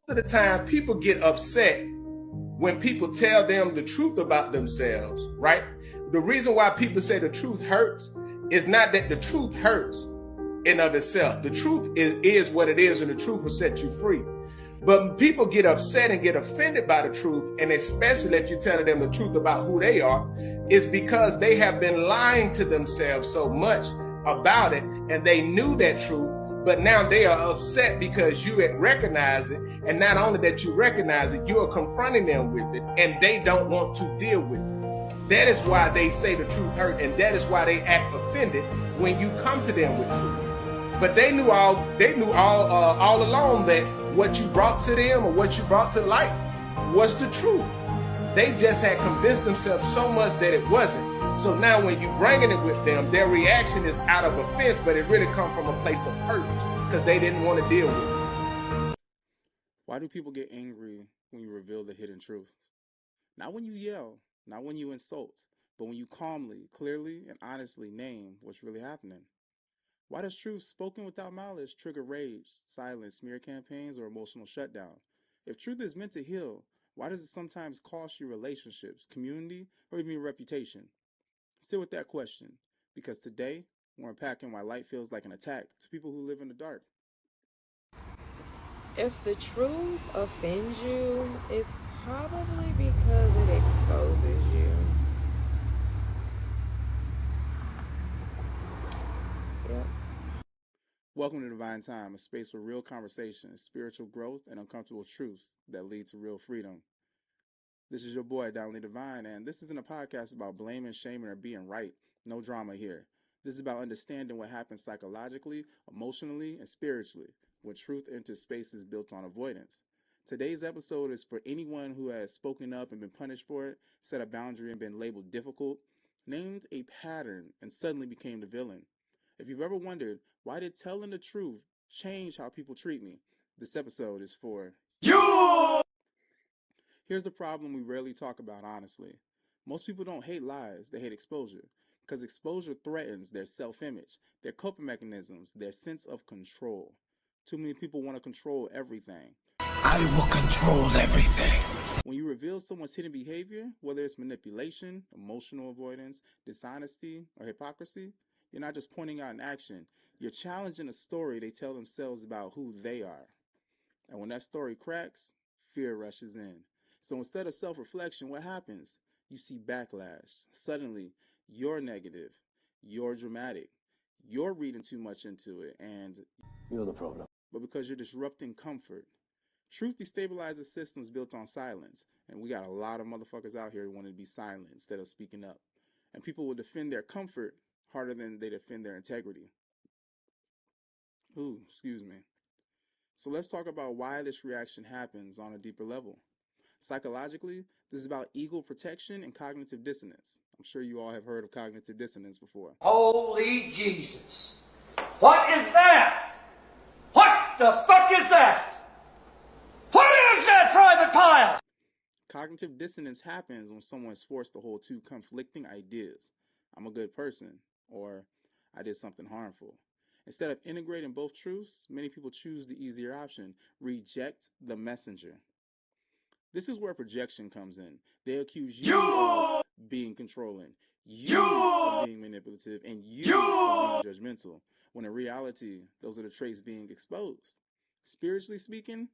of the time, people get upset when people tell them the truth about themselves, right? The reason why people say the truth hurts is not that the truth hurts in of itself. The truth is what it is, and the truth will set you free. But people get upset and get offended by the truth, and especially if you're telling them the truth about who they are, is because they have been lying to themselves so much about it, and they knew that truth, but now they are upset because you recognize it. And not only that you recognize it, you are confronting them with it, and they don't want to deal with it. That is why they say the truth hurt, and that is why they act offended when you come to them with truth. But they knew all along that what you brought to them or what you brought to light was the truth. They just had convinced themselves so much that it wasn't. So now when you're bringing it with them, their reaction is out of offense, but it really comes from a place of hurt because they didn't want to deal with it. Why do people get angry when you reveal the hidden truth? Not when you yell, not when you insult, but when you calmly, clearly, and honestly name what's really happening. Why does truth spoken without malice trigger rage, silence, smear campaigns, or emotional shutdown? If truth is meant to heal, why does it sometimes cost you relationships, community, or even your reputation? Sit with that question, because today we're unpacking why light feels like an attack to people who live in the dark. If the truth offends you, it's probably because it exposes you. Yep. Welcome to Divine Time, a space for real conversation, spiritual growth, and uncomfortable truths that lead to real freedom. This is your boy, Donley Divine, and this isn't a podcast about blaming, shaming, or being right. No drama here. This is about understanding what happens psychologically, emotionally, and spiritually when truth enters spaces built on avoidance. Today's episode is for anyone who has spoken up and been punished for it, set a boundary and been labeled difficult, named a pattern, and suddenly became the villain. If you've ever wondered, why did telling the truth change how people treat me? This episode is for you! Here's the problem we rarely talk about honestly. Most people don't hate lies, they hate exposure. Because exposure threatens their self-image, their coping mechanisms, their sense of control. Too many people want to control everything. I will control everything. When you reveal someone's hidden behavior, whether it's manipulation, emotional avoidance, dishonesty, or hypocrisy, you're not just pointing out an action, you're challenging a story they tell themselves about who they are. And when that story cracks, fear rushes in. So instead of self-reflection, what happens? You see backlash. Suddenly, you're negative, you're dramatic, you're reading too much into it, and You're the problem. but because you're disrupting comfort. Truth destabilizes systems built on silence, and we got a lot of motherfuckers out here who want to be silent instead of speaking up. And people will defend their comfort harder than they defend their integrity. Ooh, excuse me. So let's talk about why this reaction happens on a deeper level. Psychologically, this is about ego protection and cognitive dissonance. I'm sure you all have heard of cognitive dissonance before. Holy Jesus. What is that? What the fuck is that? What is that private pile? Cognitive dissonance happens when someone is forced to hold two conflicting ideas. I'm a good person, or I did something harmful. Instead of integrating both truths, many people choose the easier option, reject the messenger. This is where projection comes in. They accuse you of being controlling, you of being manipulative, and you of being judgmental, when in reality, those are the traits being exposed. Spiritually speaking,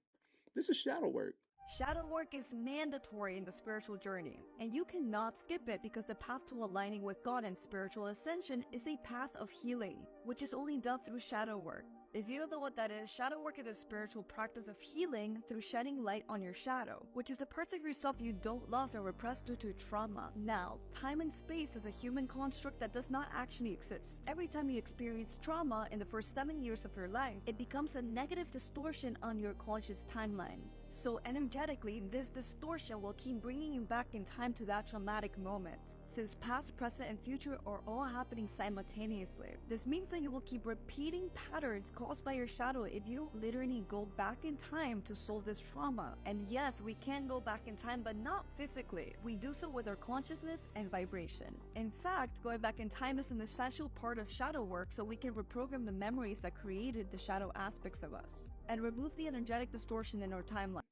this is shadow work. Shadow work is mandatory in the spiritual journey, and you cannot skip it because the path to aligning with God and spiritual ascension is a path of healing, which is only done through shadow work. If you don't know what that is, shadow work is a spiritual practice of healing through shedding light on your shadow, which is the parts of yourself you don't love and repress due to trauma. Now, time and space is a human construct that does not actually exist. Every time you experience trauma in the first 7 years of your life, it becomes a negative distortion on your conscious timeline. So energetically, this distortion will keep bringing you back in time to that traumatic moment. since past, present, and future are all happening simultaneously. This means that you will keep repeating patterns caused by your shadow if you don't literally go back in time to solve this trauma. And yes, we can go back in time, but not physically. We do so with our consciousness and vibration. In fact, going back in time is an essential part of shadow work so we can reprogram the memories that created the shadow aspects of us and remove the energetic distortion in our timeline.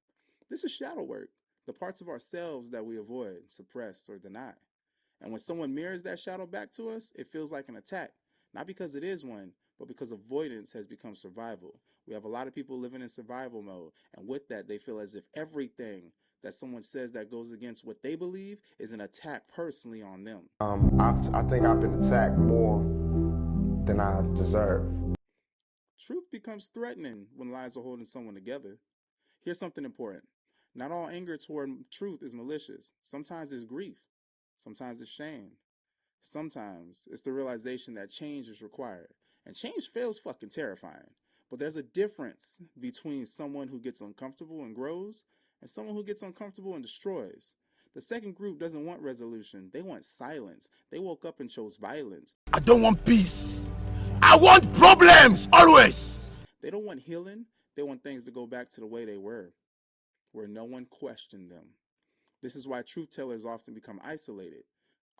This is shadow work, the parts of ourselves that we avoid, suppress, or deny. And when someone mirrors that shadow back to us, it feels like an attack, not because it is one, but because avoidance has become survival. We have a lot of people living in survival mode, and with that, they feel as if everything that someone says that goes against what they believe is an attack personally on them. I think I've been attacked more than I deserve. Truth becomes threatening when lies are holding someone together. Here's something important. Not all anger toward truth is malicious. Sometimes it's grief. Sometimes it's shame. Sometimes it's the realization that change is required. And change feels fucking terrifying. But there's a difference between someone who gets uncomfortable and grows and someone who gets uncomfortable and destroys. The second group doesn't want resolution. They want silence. They woke up and chose violence. I don't want peace. I want problems, always. They don't want healing. They want things to go back to the way they were, where no one questioned them. This is why truth tellers often become isolated,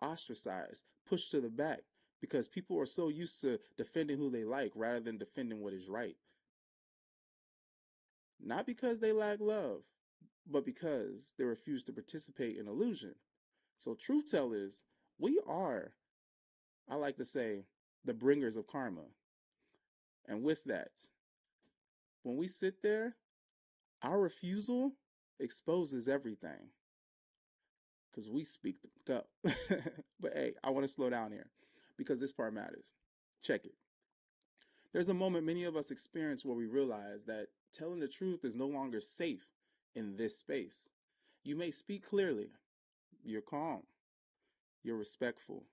ostracized, pushed to the back, because people are so used to defending who they like rather than defending what is right. Not because they lack love, but because they refuse to participate in illusion. So truth tellers, we are, I like to say, the bringers of karma. And with that, when we sit there, our refusal exposes everything. Because we speak the cup. But hey, I want to slow down here because this part matters. Check it. There's a moment many of us experience where we realize that telling the truth is no longer safe in this space. You may speak clearly. You're calm. You're respectful.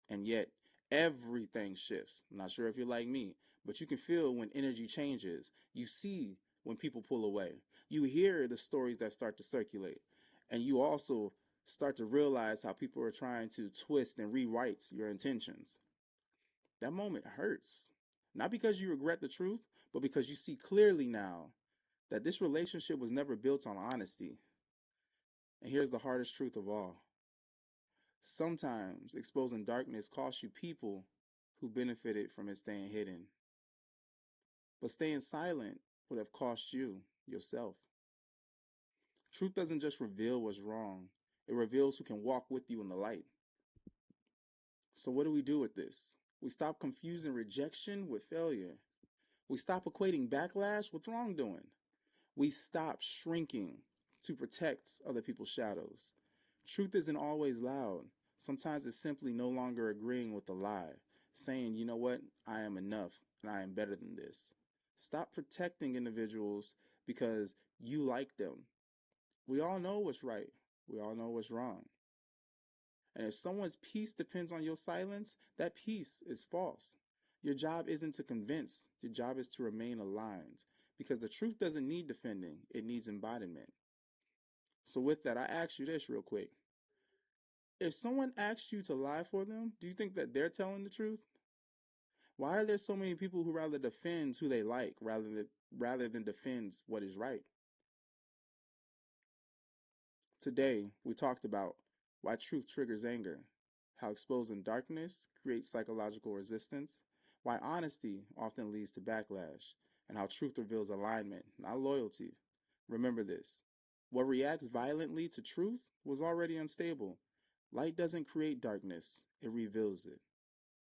And yet, everything shifts. I'm not sure if you're like me, but you can feel when energy changes. You see when people pull away. You hear the stories that start to circulate. And you also start to realize how people are trying to twist and rewrite your intentions. That moment hurts. Not because you regret the truth, but because you see clearly now that this relationship was never built on honesty. And here's the hardest truth of all. Sometimes exposing darkness costs you people who benefited from it staying hidden. But staying silent would have cost you yourself. Truth doesn't just reveal what's wrong. It reveals who can walk with you in the light. So what do we do with this? We stop confusing rejection with failure. We stop equating backlash with wrongdoing. We stop shrinking to protect other people's shadows. Truth isn't always loud. Sometimes it's simply no longer agreeing with the lie, saying, you know what, I am enough and I am better than this. Stop protecting individuals because you like them. We all know what's right. We all know what's wrong. And if someone's peace depends on your silence, that peace is false. Your job isn't to convince. Your job is to remain aligned. Because the truth doesn't need defending. It needs embodiment. So with that, I ask you this real quick. If someone asked you to lie for them, do you think that they're telling the truth? Why are there so many people who rather defend who they like rather than defend what is right? Today, we talked about why truth triggers anger, how exposing darkness creates psychological resistance, why honesty often leads to backlash, and how truth reveals alignment, not loyalty. Remember this. What reacts violently to truth was already unstable. Light doesn't create darkness, it reveals it.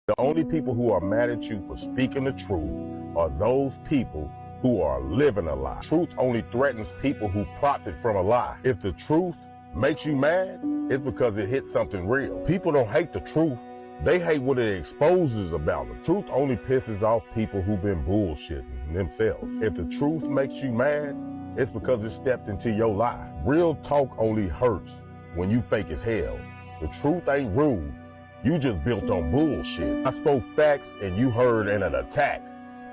The only people who are mad at you for speaking the truth are those people who are living a lie. Truth only threatens people who profit from a lie. If the truth makes you mad, it's because it hits something real. People don't hate the truth. They hate what it exposes about them. Truth only pisses off people who've been bullshitting themselves. If the truth makes you mad, it's because it stepped into your life. Real talk only hurts when you fake as hell. The truth ain't rude. You just built on bullshit. I spoke facts and you heard an attack.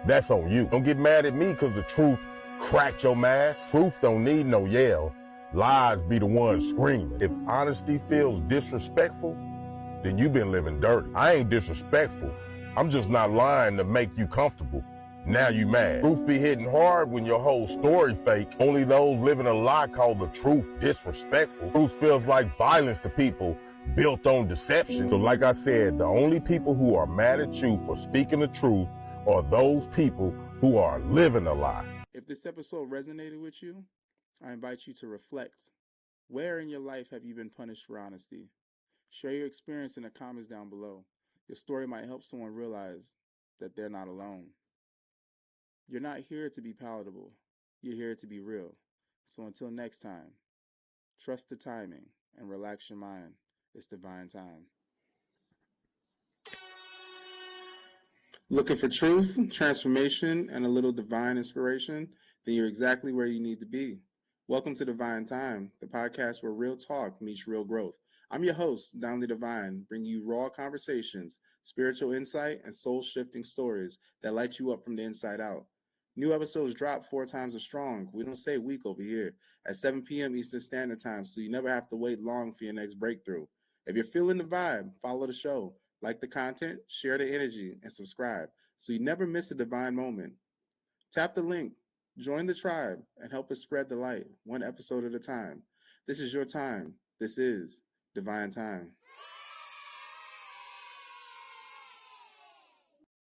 That's on you. Don't get mad at me because the truth cracked your mask. Truth don't need no yell. Lies be the ones screaming. If honesty feels disrespectful, then you've been living dirty. I ain't disrespectful. I'm just not lying to make you comfortable. Now you mad. Truth be hitting hard when your whole story fake. Only those living a lie call the truth disrespectful. Truth feels like violence to people built on deception. So like I said, the only people who are mad at you for speaking the truth are those people who are living a lie. If this episode resonated with you, I invite you to reflect. Where in your life have you been punished for honesty? Share your experience in the comments down below. Your story might help someone realize that they're not alone. You're not here to be palatable. You're here to be real. So until next time, trust the timing and relax your mind. It's divine time. Looking for truth, transformation, and a little divine inspiration? Then you're exactly where you need to be. Welcome to Divine Time, the podcast where real talk meets real growth. I'm your host, Donley Divine, bringing you raw conversations, spiritual insight, and soul-shifting stories that light you up from the inside out. New episodes drop 4 times as strong. We don't say week over here at 7 p.m. Eastern Standard Time, so you never have to wait long for your next breakthrough. If you're feeling the vibe, follow the show, like the content, share the energy, and subscribe so you never miss a divine moment. Tap the link, join the tribe, and help us spread the light, one episode at a time. This is your time. This is Divine Time.